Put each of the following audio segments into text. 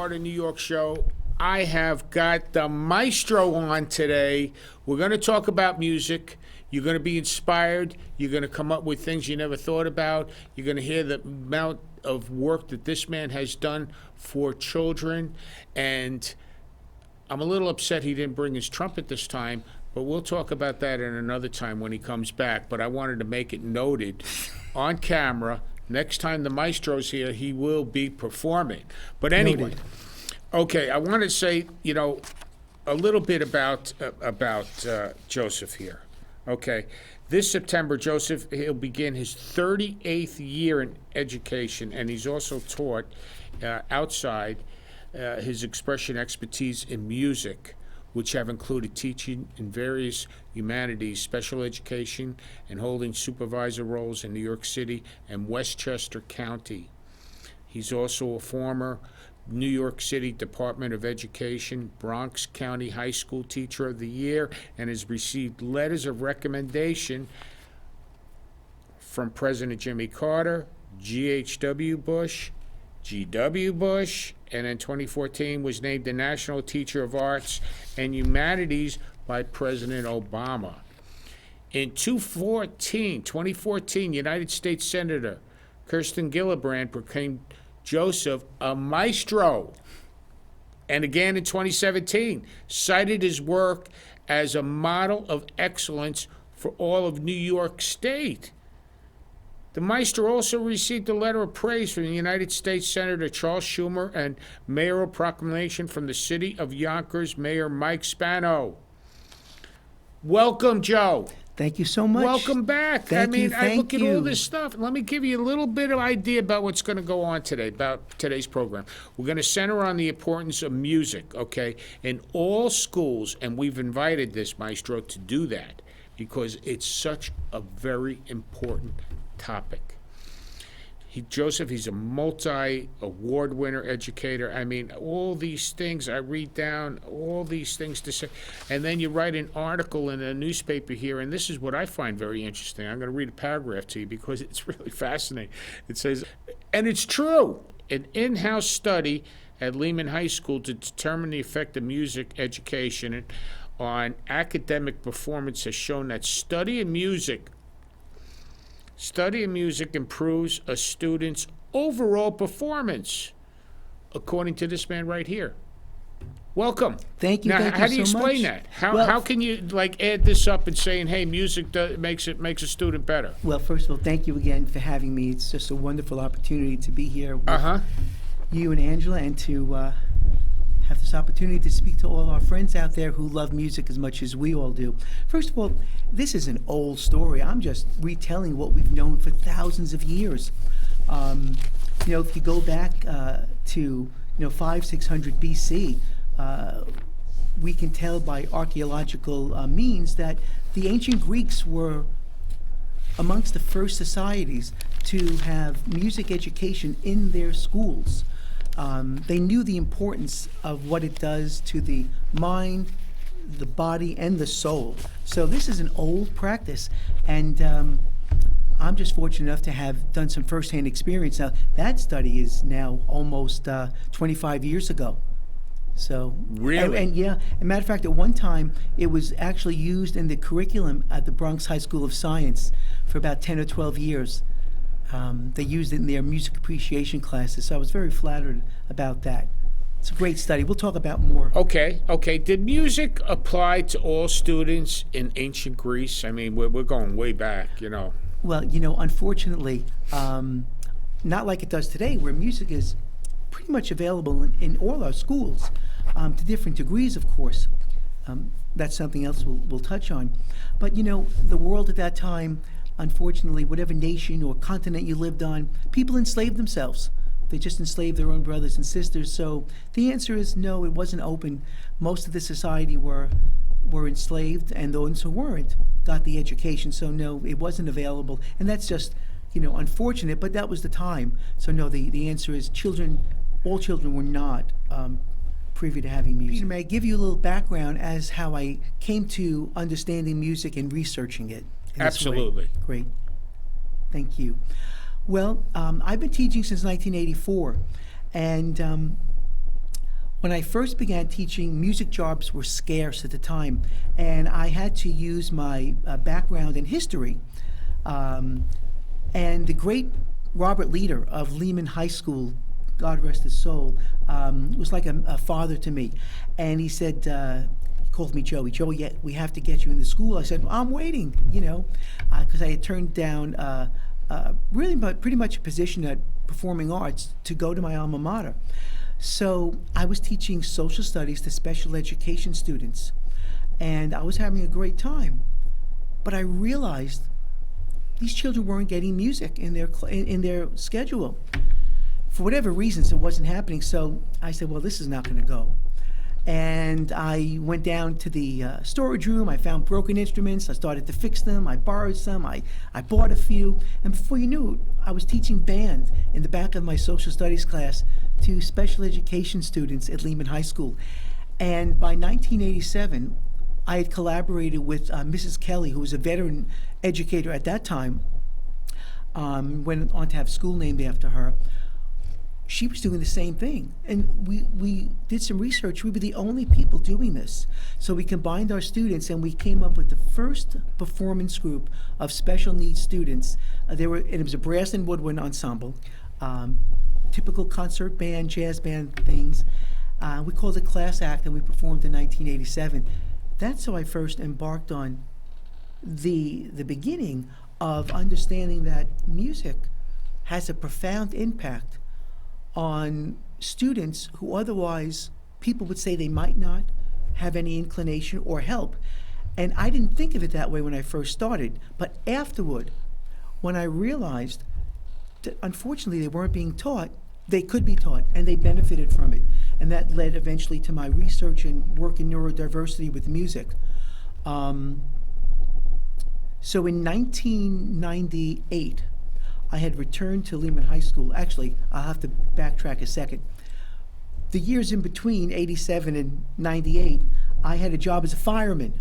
Heart of New York show. I have got the maestro on today. We're going to talk about music. You're going to be inspired. You're going to come up with things you never thought about. You're going to hear the amount of work that this man has done for children. And I'm a little upset he didn't bring his trumpet this time, but we'll talk about that in another time when he comes back. But I wanted to make it noted on camera. Next time the maestro's here, he will be performing. But anyway, okay, I want to say, a little bit about Joseph here. Okay, this September, Joseph, he'll begin his 38th year in education, and he's also taught outside his expression expertise in music, which have included teaching in various humanities, special education, and holding supervisor roles in New York City and Westchester County. He's also a former New York City Department of Education, Bronx County High School Teacher of the Year, and has received letters of recommendation from President Jimmy Carter, G.H.W. Bush, G.W. Bush, and in 2014 was named the National Teacher of Arts and Humanities by President Obama. In 2014, United States Senator Kirsten Gillibrand proclaimed Joseph a maestro. And again in 2017, cited his work as a model of excellence for all of New York State. The maestro also received a letter of praise from the United States Senator Charles Schumer and mayoral proclamation from the city of Yonkers Mayor Mike Spano. Welcome, Joe. Thank you so much. Welcome back. Thank you. I look at all this stuff. Let me give you a little bit of idea about what's going to go on today, about today's program. We're going to center on the importance of music, okay, in all schools, and we've invited this maestro to do that because it's such a very important topic. Joseph, he's a multi-award winner educator. I mean, all these things I read down, all these things to say. And then you write an article in a newspaper here, and this is what I find very interesting. I'm going to read a paragraph to you because it's really fascinating. It says, and it's true, an in-house study at Lehman High School to determine the effect of music education on academic performance has shown that study of music improves a student's overall performance, according to this man right here. Welcome. Thank you. Now, how do you explain that? How can you add this up and saying, hey, music makes a student better? Well, first of all, thank you again for having me. It's just a wonderful opportunity to be here with you and Angela, and to have this opportunity to speak to all our friends out there who love music as much as we all do. First of all, this is an old story. I'm just retelling what we've known for thousands of years. If you go back to 500-600 BC, we can tell by archaeological means that the ancient Greeks were amongst the first societies to have music education in their schools. They knew the importance of what it does to the mind, the body, and the soul. So this is an old practice, and I'm just fortunate enough to have done some firsthand experience. Now, that study is now almost 25 years ago. So really, and yeah, as a matter of fact, at one time it was actually used in the curriculum at the Bronx High School of Science for about 10 or 12 years. They used it in their music appreciation classes, so I was very flattered about that. It's a great study. We'll talk about more. Okay. Did music apply to all students in ancient Greece? I mean, we're going way back, Well, unfortunately, not like it does today, where music is pretty much available in all our schools, to different degrees, of course. That's something else we'll touch on. But, the world at that time, unfortunately, whatever nation or continent you lived on, people enslaved themselves. They just enslaved their own brothers and sisters. So the answer is no, it wasn't open. Most of the society were enslaved, and those who weren't got the education. So no, it wasn't available. And that's just, unfortunate, but that was the time. So no, the answer is all children were not privy to having music. Peter, may I give you a little background as how I came to understanding music and researching it? Absolutely. Great. Thank you. Well, I've been teaching since 1984, and When I first began teaching, music jobs were scarce at the time, and I had to use my background in history. And the great Robert Leader of Lehman High School, God rest his soul, was like a father to me. And he said, he called me Joey. Joey, yeah, we have to get you in the school. I said, well, I'm waiting, because I had turned down pretty much a position at Performing Arts to go to my alma mater. So I was teaching social studies to special education students, and I was having a great time. But I realized these children weren't getting music in their schedule. For whatever reasons, it wasn't happening. So I said, well, this is not going to go. And I went down to the storage room. I found broken instruments. I started to fix them. I borrowed some. I bought a few. And before you knew it, I was teaching band in the back of my social studies class to special education students at Lehman High School. And by 1987, I had collaborated with Mrs. Kelly, who was a veteran educator at that time, went on to have a school named after her. She was doing the same thing. And we did some research. We were the only people doing this. So we combined our students, and we came up with the first performance group of special needs students. And it was a brass and woodwind ensemble, typical concert band, jazz band things. We called it Class Act, and we performed in 1987. That's how I first embarked on the beginning of understanding that music has a profound impact on students who otherwise people would say they might not have any inclination or help. And I didn't think of it that way when I first started. But afterward, when I realized that unfortunately they weren't being taught, they could be taught, and they benefited from it. And that led eventually to my research and work in neurodiversity with music. So in 1998, I had returned to Lehman High School. Actually, I'll have to backtrack a second. The years in between 87 and 98, I had a job as a fireman.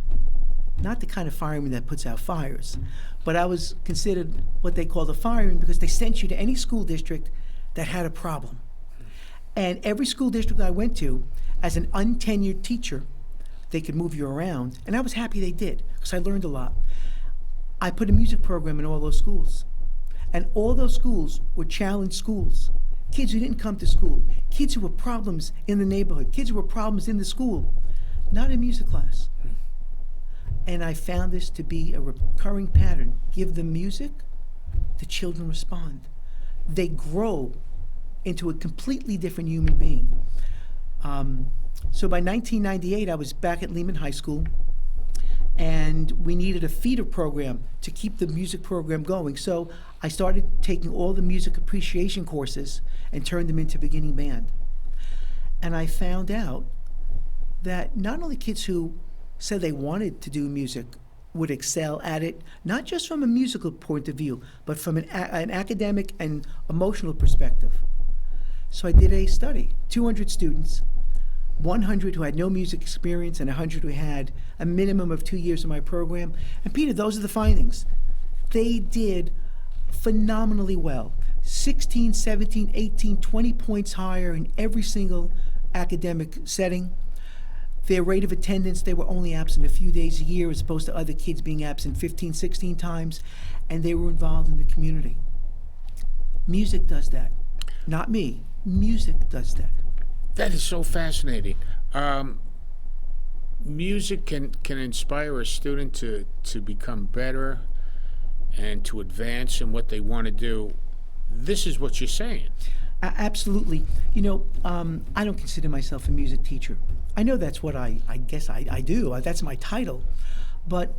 Not the kind of fireman that puts out fires, but I was considered what they called a fireman because they sent you to any school district that had a problem. And every school district I went to, as an untenured teacher, they could move you around, and I was happy they did, because I learned a lot. I put a music program in all those schools. And all those schools were challenged schools. Kids who didn't come to school, kids who were problems in the neighborhood, kids who were problems in the school, not in music class. And I found this to be a recurring pattern. Give them music, the children respond. They grow into a completely different human being. So by 1998, I was back at Lehman High School, and we needed a feeder program to keep the music program going. So I started taking all the music appreciation courses and turned them into beginning band. And I found out that not only kids who said they wanted to do music would excel at it, not just from a musical point of view, but from an academic and emotional perspective. So I did a study, 200 students, 100 who had no music experience and 100 who had a minimum of 2 years in my program. And Peter, those are the findings. They did phenomenally well. 16, 17, 18, 20 points higher in every single academic setting. Their rate of attendance, they were only absent a few days a year as opposed to other kids being absent 15, 16 times. And they were involved in the community. Music does that. Not me. Music does that. That is so fascinating. Music can inspire a student to become better and to advance in what they want to do. This is what you're saying. Absolutely. I don't consider myself a music teacher. I know that's what I guess I do. That's my title. But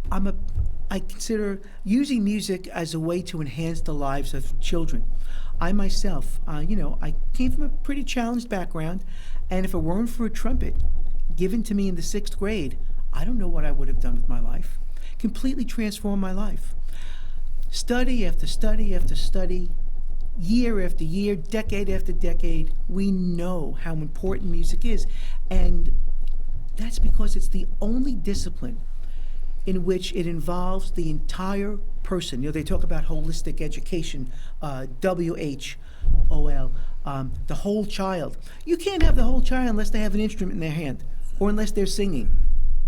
I consider using music as a way to enhance the lives of children. I myself, I came from a pretty challenged background, and if it weren't for a trumpet given to me in the 6th grade, I don't know what I would have done with my life. Completely transformed my life. Study after study after study, year after year, decade after decade, we know how important music is. And that's because it's the only discipline in which it involves the entire person. They talk about holistic education, WHOL. the whole child. You can't have the whole child unless they have an instrument in their hand or unless they're singing.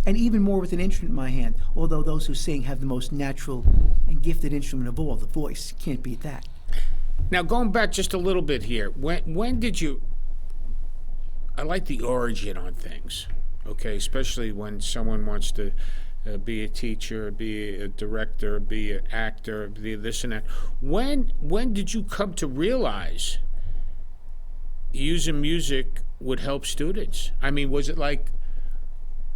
And even more with an instrument in my hand, although those who sing have the most natural and gifted instrument of all, the voice. Can't beat that. Now, going back just a little bit here, when did you... I like the origin on things, okay, especially when someone wants to be a teacher, be a director, be an actor, be this and that. When did you come to realize using music would help students? I mean, was it like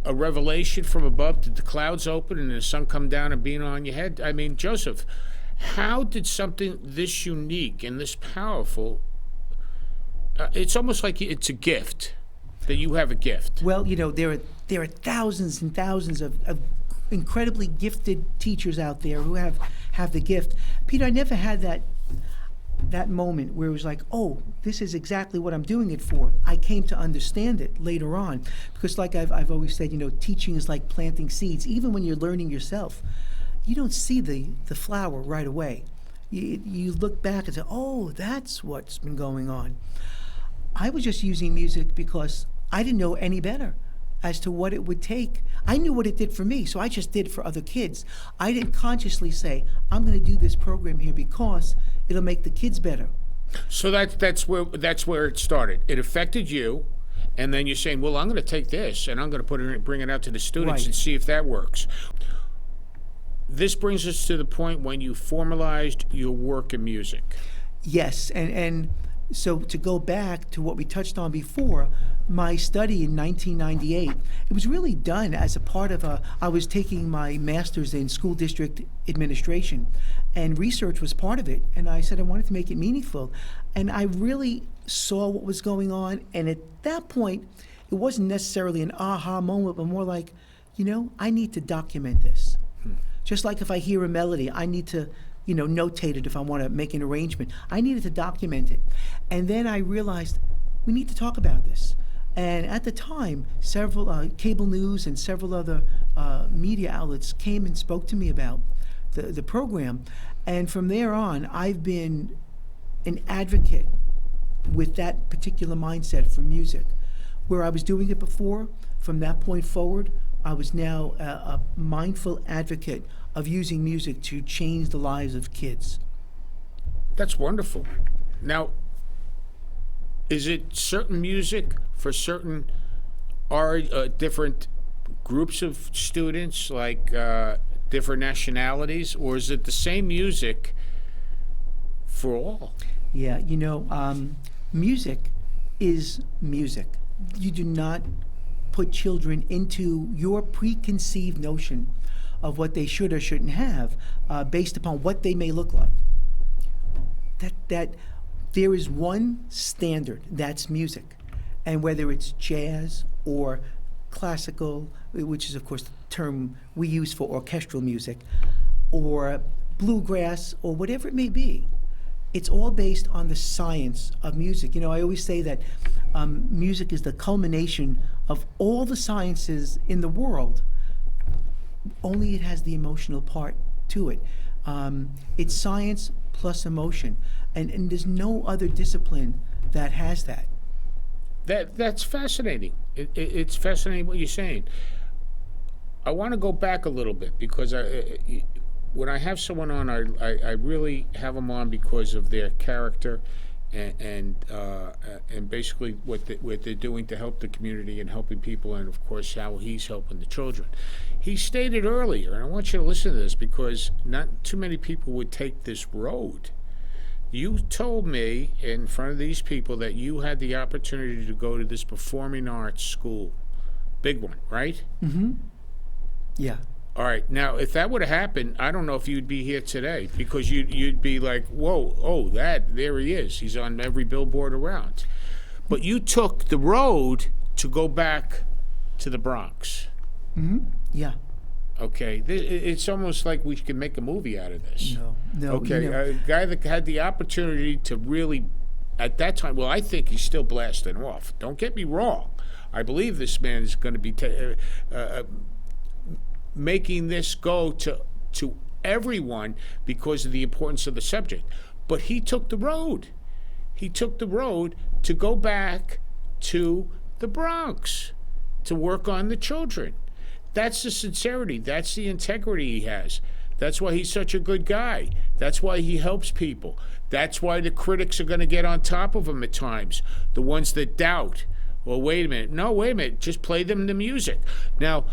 a revelation from above? Did the clouds open and the sun come down and beam on your head? I mean, Joseph, how did something this unique and this powerful, it's almost like it's a gift, that you have a gift. Well, there are thousands and thousands of incredibly gifted teachers out there who have the gift. Peter, I never had that moment where it was like, oh, this is exactly what I'm doing it for. I came to understand it later on. Because like I've always said, teaching is like planting seeds. Even when you're learning yourself, you don't see the flower right away. You look back and say, oh, that's what's been going on. I was just using music because I didn't know any better as to what it would take. I knew what it did for me, so I just did it for other kids. I didn't consciously say, I'm going to do this program here because it'll make the kids better. So that's where it started. It affected you, and then you're saying, well, I'm going to take this and I'm going to bring it out to the students, Right, and see if that works. This brings us to the point when you formalized your work in music. Yes, and so to go back to what we touched on before, my study in 1998, it was really done as a part of I was taking my master's in school district administration, and research was part of it. And I said I wanted to make it meaningful. And I really saw what was going on. And at that point, it wasn't necessarily an aha moment, but more like, I need to document this. Just like if I hear a melody, I need to notate it if I want to make an arrangement. I needed to document it. And then I realized we need to talk about this. And at the time, several cable news and several other media outlets came and spoke to me about the program. And from there on, I've been an advocate with that particular mindset for music. Where I was doing it before, from that point forward, I was now a mindful advocate of using music to change the lives of kids. That's wonderful. Now, is it certain music for certain different groups of students, like different nationalities, or is it the same music for all? Yeah, music is music. You do not put children into your preconceived notion of what they should or shouldn't have based upon what they may look like. That there is one standard, that's music. And whether it's jazz or classical, which is of course the term we use for orchestral music, or bluegrass, or whatever it may be, it's all based on the science of music. I always say that music is the culmination of all the sciences in the world, only it has the emotional part to it. It's science plus emotion, and there's no other discipline that has that. That's fascinating. It's fascinating what you're saying. I want to go back a little bit because when I have someone on, I really have them on because of their character and basically what they're doing to help the community and helping people, and of course how he's helping the children. He stated earlier, and I want you to listen to this because not too many people would take this road. You told me in front of these people that you had the opportunity to go to this performing arts school. Big one, right? Mm-hmm. Yeah. All right. Now, if that would have happened, I don't know if you'd be here today, because you'd be like, whoa, oh, there he is. He's on every billboard around. But you took the road to go back to the Bronx. Mm-hmm. Yeah. Okay. It's almost like we could make a movie out of this. No. Okay. A guy that had the opportunity to really, at that time, well, I think he's still blasting off. Don't get me wrong. I believe this man is going to be making this go to everyone because of the importance of the subject. But he took the road. he took the road to go back to the Bronx to work on the children. That's the sincerity. That's the integrity he has. That's why he's such a good guy. That's why he helps people. That's why the critics are going to get on top of him at times. The ones that doubt. Well, wait a minute. No, wait a minute. Just play them the music. Now,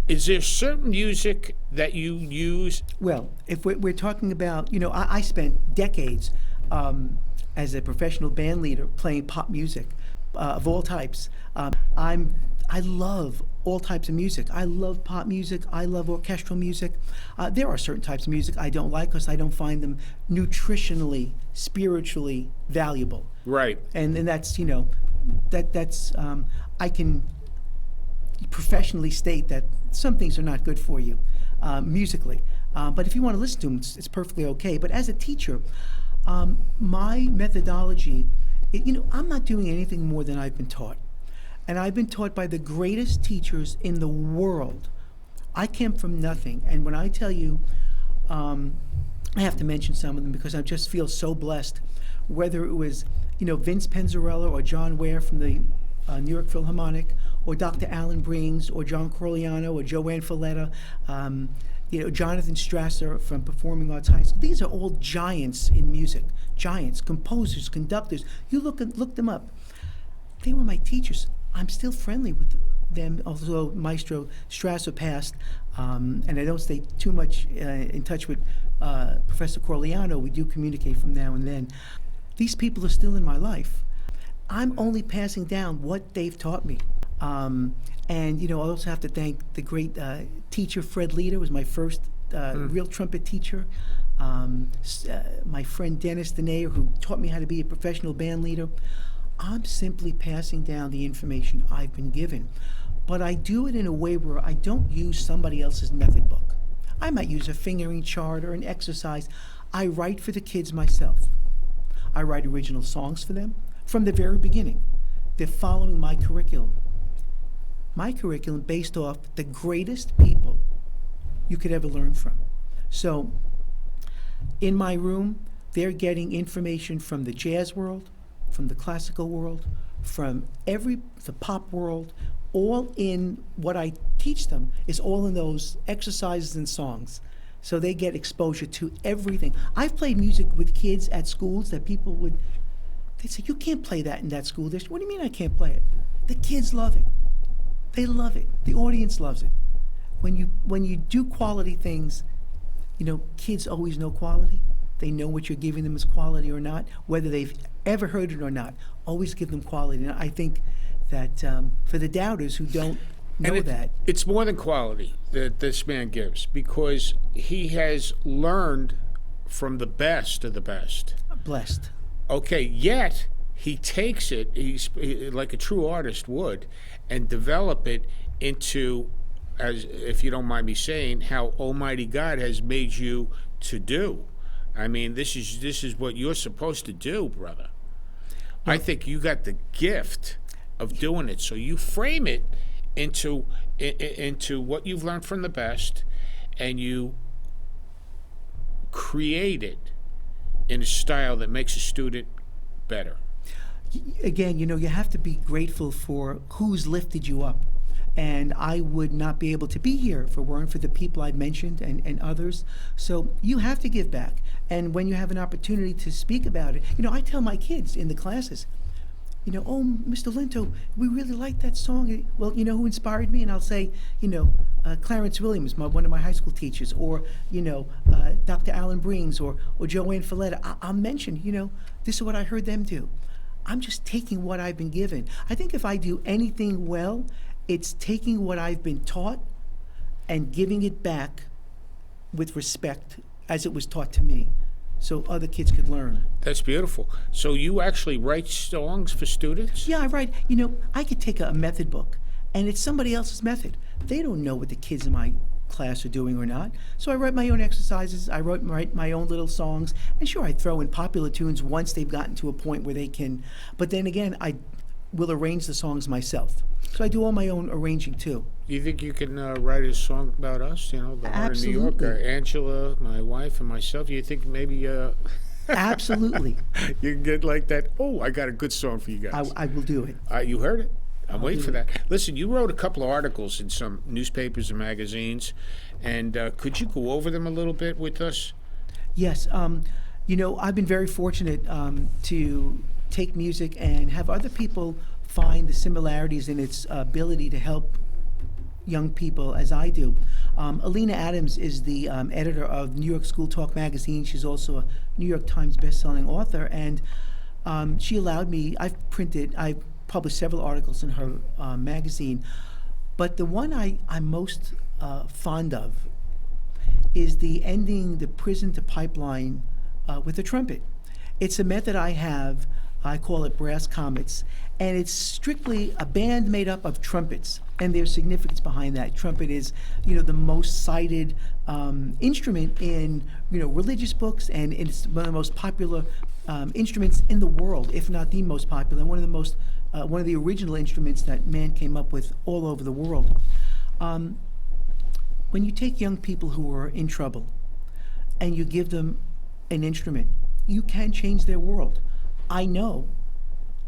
is there certain music that you use? Well, if we're talking about, I spent decades as a professional band leader playing pop music of all types. I love all types of music. I love pop music. I love orchestral music. There are certain types of music I don't like because I don't find them nutritionally, spiritually valuable. Right. And that's, that's I can professionally state that some things are not good for you musically. But if you want to listen to them, it's perfectly okay. But as a teacher, my methodology, I'm not doing anything more than I've been taught. And I've been taught by the greatest teachers in the world. I came from nothing. And when I tell you, I have to mention some of them because I just feel so blessed. Whether it was, Vince Penzarella or John Ware from the New York Philharmonic, or Dr. Alan Brings, or John Corleano, or Joanne Falletta, Jonathan Strasser from Performing Arts High School. These are all giants in music. Giants, composers, conductors. You look them up. They were my teachers. I'm still friendly with them, although Maestro Strasser passed, and I don't stay too much in touch with Professor Corleano. We do communicate from now and then. These people are still in my life. I'm only passing down what they've taught me. And, I also have to thank the great teacher, Fred Leader, was my first real trumpet teacher. My friend Dennis Denayer, who taught me how to be a professional band leader. I'm simply passing down the information I've been given. But I do it in a way where I don't use somebody else's method book. I might use a fingering chart or an exercise. I write for the kids myself. I write original songs for them from the very beginning. They're following my curriculum. My curriculum based off the greatest people you could ever learn from. So in my room, they're getting information from the jazz world, from the classical world, from the pop world. All in what I teach them is all in those exercises and songs. So they get exposure to everything. I've played music with kids at schools that they'd say, you can't play that in that school district. What do you mean I can't play it? The kids love it. They love it. The audience loves it. When you do quality things, kids always know quality. They know what you're giving them is quality or not, whether they've ever heard it or not. Always give them quality. And I think that for the doubters who don't know that. It's more than quality that this man gives, because he has learned from the best of the best. Blessed. Okay, yet he takes it, like a true artist would, and develop it into, as if you don't mind me saying, how Almighty God has made you to do. I mean, this is what you're supposed to do, brother. I think you got the gift of doing it. So you frame it into what you've learned from the best, and you create it in a style that makes a student better. Again, you have to be grateful for who's lifted you up. And I would not be able to be here if it weren't for the people I've mentioned and others. So you have to give back. And when you have an opportunity to speak about it, I tell my kids in the classes, oh, Mr. Lento, we really like that song. Well, who inspired me? And I'll say, Clarence Williams, one of my high school teachers, or, Dr. Alan Brings, or Joanne Falletta. I'll mention, this is what I heard them do. I'm just taking what I've been given. I think if I do anything well, it's taking what I've been taught and giving it back with respect as it was taught to me, so other kids could learn. That's beautiful. So you actually write songs for students? Yeah, I write. I could take a method book, and it's somebody else's method. They don't know what the kids in my class are doing or not. So I write my own exercises. I write my own little songs. And sure, I throw in popular tunes once they've gotten to a point where they can. But then again, I will arrange the songs myself. So I do all my own arranging too. Do you think you can write a song about us? The Heart of New York, Angela, my wife, and myself. Do you think maybe? Absolutely. You can get like that. Oh, I got a good song for you guys. I will do it. You heard it. I'm waiting do for that. Listen, you wrote a couple of articles in some newspapers and magazines, and could you go over them a little bit with us? Yes. I've been very fortunate to take music and have other people find the similarities in its ability to help young people as I do. Alina Adams is the editor of New York School Talk magazine. She's also a New York Times bestselling author, and she allowed me, I've published several articles in her magazine, but the one I'm most fond of is the ending the prison to pipeline with a trumpet. It's a method I have. I call it Brass Comets, and it's strictly a band made up of trumpets, and there's significance behind that. Trumpet is, the most cited instrument in, religious books, and it's one of the most popular instruments in the world, if not the most popular, one of the original instruments that man came up with all over the world. When you take young people who are in trouble and you give them an instrument, you can change their world. I know.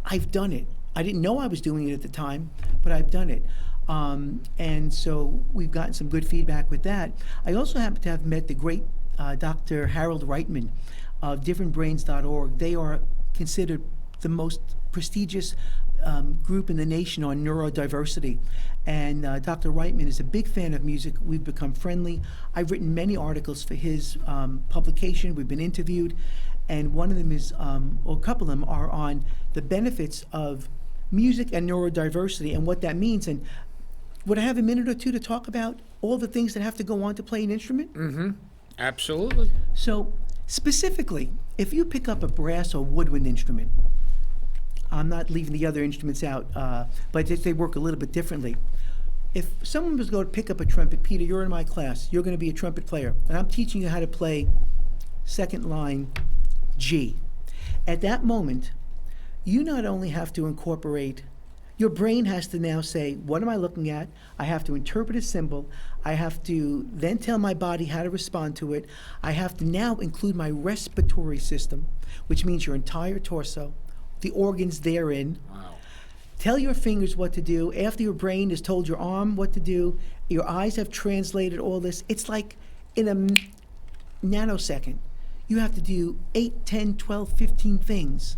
I've done it. I didn't know I was doing it at the time, but I've done it. And so we've gotten some good feedback with that. I also happen to have met the great Dr. Harold Reitman of differentbrains.org. They are considered the most prestigious group in the nation on neurodiversity. And Dr. Reitman is a big fan of music. We've become friendly. I've written many articles for his publication. We've been interviewed. And one of them is, or a couple of them are on the benefits of music and neurodiversity and what that means. And would I have a minute or two to talk about all the things that have to go on to play an instrument? Mm-hmm. Absolutely. So specifically, if you pick up a brass or woodwind instrument, I'm not leaving the other instruments out, but they work a little bit differently. If someone was going to pick up a trumpet, Peter, you're in my class, you're going to be a trumpet player, and I'm teaching you how to play second line G. At that moment, you not only have to incorporate, your brain has to now say, what am I looking at? I have to interpret a symbol. I have to then tell my body how to respond to it. I have to now include my respiratory system, which means your entire torso, the organs therein. Wow. Tell your fingers what to do. After your brain has told your arm what to do, your eyes have translated all this. It's like in a nanosecond. You have to do 8, 10, 12, 15 things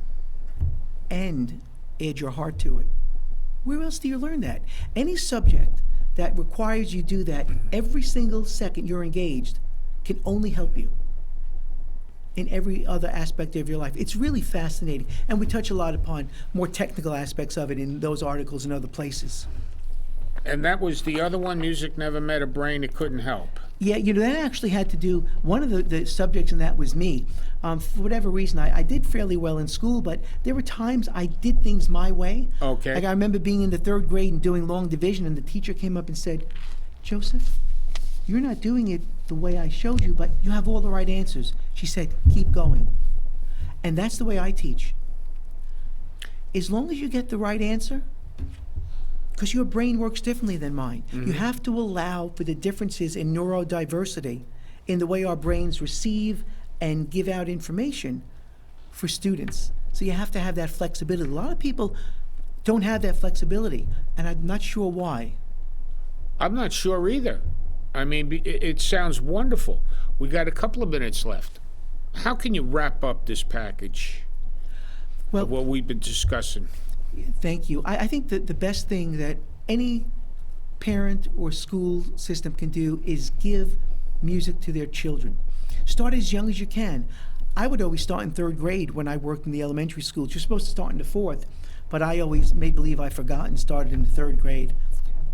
and add your heart to it. Where else do you learn that? Any subject that requires you do that every single second you're engaged can only help you in every other aspect of your life. It's really fascinating. And we touch a lot upon more technical aspects of it in those articles and other places. And that was the other one, music never met a brain it couldn't help. Yeah, that actually had to do, one of the subjects in that was me. For whatever reason, I did fairly well in school, but there were times I did things my way. Okay. Like I remember being in the third grade and doing long division, and the teacher came up and said, Joseph, you're not doing it the way I showed you, but you have all the right answers. She said, keep going. And that's the way I teach. As long as you get the right answer, because your brain works differently than mine. Mm-hmm. You have to allow for the differences in neurodiversity in the way our brains receive and give out information for students. So you have to have that flexibility. A lot of people don't have that flexibility, and I'm not sure why. I'm not sure either. I mean, it sounds wonderful. We got a couple of minutes left. How can you wrap up this package of what we've been discussing? Thank you. I think that the best thing that any parent or school system can do is give music to their children. Start as young as you can. I would always start in third grade when I worked in the elementary schools. You're supposed to start in the fourth, but I always made believe I forgot and started in the third grade.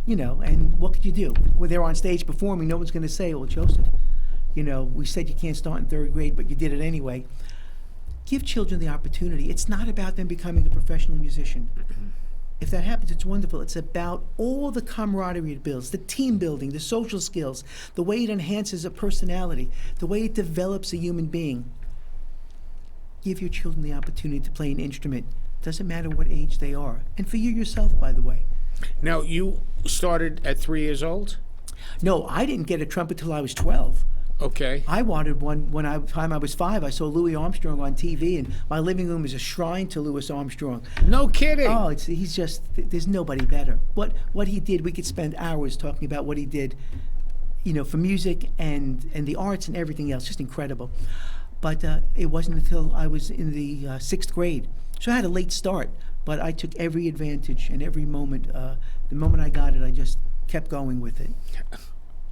And what could you do? When they're on stage performing, no one's going to say, well, Joseph, we said you can't start in third grade, but you did it anyway. Give children the opportunity. It's not about them becoming a professional musician. If that happens, it's wonderful. It's about all the camaraderie it builds, the team building, the social skills, the way it enhances a personality, the way it develops a human being. Give your children the opportunity to play an instrument. Doesn't matter what age they are. And for you yourself, by the way. Now, you started at 3 years old? No, I didn't get a trumpet till I was 12. Okay. I wanted one when time I was 5. I saw Louis Armstrong on TV, and my living room is a shrine to Louis Armstrong. No kidding. Oh, he's just, there's nobody better. What he did, we could spend hours talking about what he did, for music and the arts and everything else, just incredible. But it wasn't until I was in the 6th grade. So I had a late start, but I took every advantage and every moment. The moment I got it, I just kept going with it.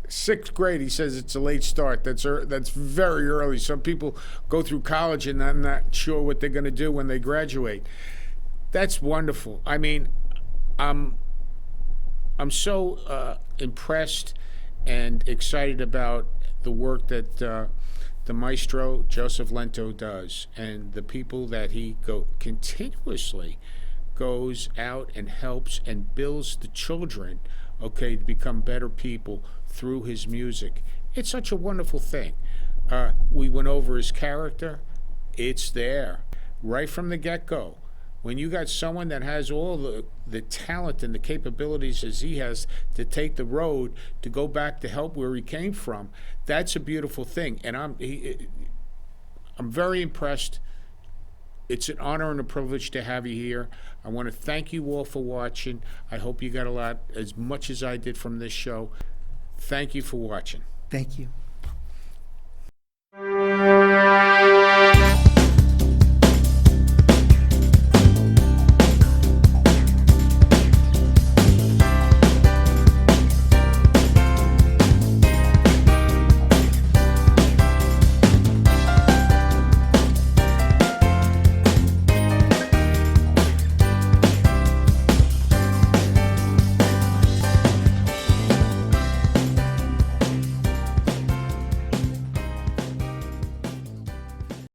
6th grade, he says it's a late start. That's very early. Some people go through college and I'm not sure what they're going to do when they graduate. That's wonderful. I mean, I'm so impressed and excited about the work that the maestro Joseph Lento does, and the people that he continuously goes out and helps and builds the children, okay, to become better people through his music. It's such a wonderful thing. We went over his character. It's there right from the get-go. When you got someone that has all the talent and the capabilities as he has to take the road to go back to help where he came from, that's a beautiful thing. And I'm very impressed. It's an honor and a privilege to have you here. I want to thank you all for watching. I hope you got as much as I did from this show. Thank you for watching. Thank you.